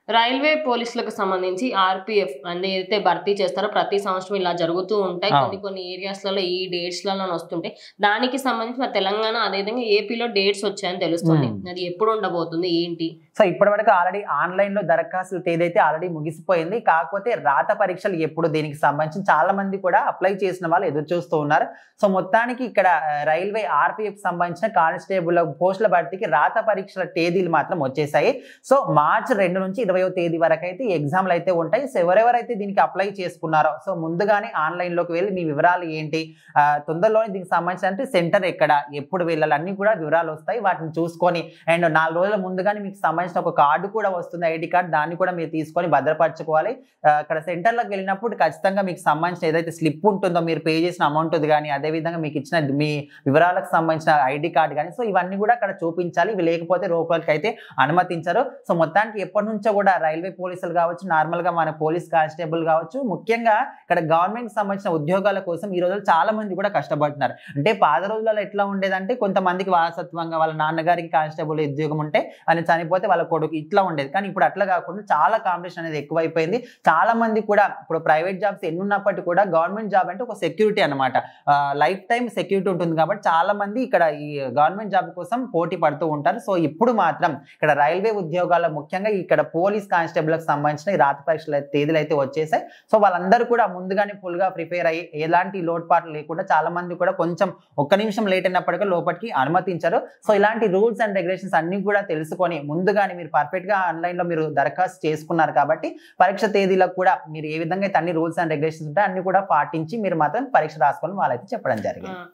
Railway పోలీసులకు సంబంధించి RPF ఏదైతే భర్తీ చేస్తారో ప్రతి సంవత్సరం ఇలా జరుగుతూ ఉంటాయి. కొన్ని అవును. కొన్ని ఏరియాస్‌లలో ఈ డేట్స్‌లలోనే వస్తుంటాయి. దానికి సంబంధించి మన తెలంగాణ అదేవిధంగా ఏపీలో డేట్స్ వచ్చాయని తెలుస్తుంది. హ్మ్. అది ఎప్పుడు ఉండబోతుంది? ఏంటి? సో ఇప్పటివరకు ఆల్రెడీ ఆన్‌లైన్‌లో దరఖాస్తుల తేదీ ఆల్రెడీ ముగిసిపోయింది. కాకపోతే రాత పరీక్షలు ఎప్పుడు దీనికి సంబంధించి చాలా మంది కూడా అప్లై చేసిన వాళ్ళు ఎదురు చూస్తూ ఉన్నారు. సో మొత్తానికి ఇక్కడ రైల్వే ఆర్‌పీఎఫ్ సంబంధించిన కానిస్టేబుల్ పోస్టుల భర్తీకి రాత పరీక్షల తేదీలు మాత్రం వచ్చేసాయి. సో మార్చి 2 నుంచి 20వ తేదీ వరకైతే ఈ ఎగ్జామ్‌లు అయితే ఉంటాయి. సో ఎవరెవరైతే దీనికి అప్లై చేసుకున్నారో సో ముందుగానే ఆన్‌లైన్‌లోకి వెళ్లి మీ వివరాలు ఏంటి, తొందరలోనే దీనికి సంబంధించిన సెంటర్ ఎక్కడ, ఎప్పుడు వెళ్ళాలి అన్నీ కూడా వివరాలు వస్తాయి. వాటిని చూసుకొని అండ్ 4 రోజుల ముందుగానే మీకు సంబంధించిన ఒక కార్డు కూడా వస్తుంది, ఐడీ కార్డ్. దాన్ని కూడా మీరు తీసుకొని భద్రపరచుకోవాలి. అక్కడ సెంటర్‌లోకి వెళ్ళినప్పుడు ఖచ్చితంగా మీకు సంబంధించిన ఏదైతే స్లిప్ ఉంటుందో మీరు పే చేసిన అమౌంట్ గాని, అదే విధంగా మీకు ఇచ్చిన మీ వివరాలకు సంబంధించిన ఐడీ కార్డ్ గాని, సో ఇవన్నీ కూడా అక్కడ చూపించాలి. ఇవి లేకపోతే లోపలికి అయితే అనుమతించరు. సో మొత్తానికి ఎప్పటి నుంచో కూడా రైల్వే పోలీసులు కావచ్చు, నార్మల్ గా మన పోలీస్ కానిస్టేబుల్ కావచ్చు, ముఖ్యంగా ఇక్కడ గవర్నమెంట్ కి సంబంధించిన ఉద్యోగాల కోసం ఈ రోజుల్లో చాలా మంది కూడా కష్టపడుతున్నారు. అంటే పాత రోజులలో ఎట్లా ఉండేదంటే కొంతమందికి వారసత్వంగా వాళ్ళ నాన్నగారికి కానిస్టేబుల్ ఉద్యోగం ఉంటే ఆయన చనిపోతే వాళ్ళ కొడుకు ఇట్లా ఉండేది. కానీ ఇప్పుడు అట్లా కాకుండా చాలా కాంపిటీషన్ అనేది ఎక్కువైపోయింది. చాలా మంది కూడా ఇప్పుడు ప్రైవేట్ జాబ్స్ ఎన్ని ఉన్నప్పటికీ కూడా గవర్నమెంట్ జాబ్ అంటే ఒక సెక్యూరిటీ అన్నమాట. లైఫ్ టైం సెక్యూరిటీ ఉంటుంది కాబట్టి చాలా మంది ఇక్కడ ఈ గవర్నమెంట్ జాబ్ కోసం పోటీ పడుతూ ఉంటారు. సో ఇప్పుడు మాత్రం ఇక్కడ రైల్వే ఉద్యోగాల్లో ముఖ్యంగా ఇక్కడ పోలీస్ కానిస్టేబుల్కి సంబంధించిన ఈ రాత పరీక్షల తేదీలు అయితే వచ్చేసాయి. సో వాళ్ళందరూ కూడా ముందుగానే ఫుల్ గా ప్రిపేర్ అయ్యి ఎలాంటి లోటుపాట్లు లేకుండా చాలా మంది కూడా కొంచెం ఒక్క నిమిషం లేట్ అయినప్పటికీ లోపలికి అనుమతించారు. సో ఇలాంటి రూల్స్ అండ్ రెగ్యులేషన్స్ అన్ని కూడా తెలుసుకొని ముందుగానే మీరు పర్ఫెక్ట్ గా ఆన్లైన్ లో మీరు దరఖాస్తు చేసుకున్నారు కాబట్టి పరీక్ష తేదీలకు కూడా మీరు ఏ విధంగా అయితే అన్ని రూల్స్ అండ్ రెగ్యులేషన్స్ ఉంటాయి అన్ని కూడా పాటించి మీరు మాత్రం పరీక్ష రాసుకొని వాళ్ళైతే చెప్పడం జరిగింది.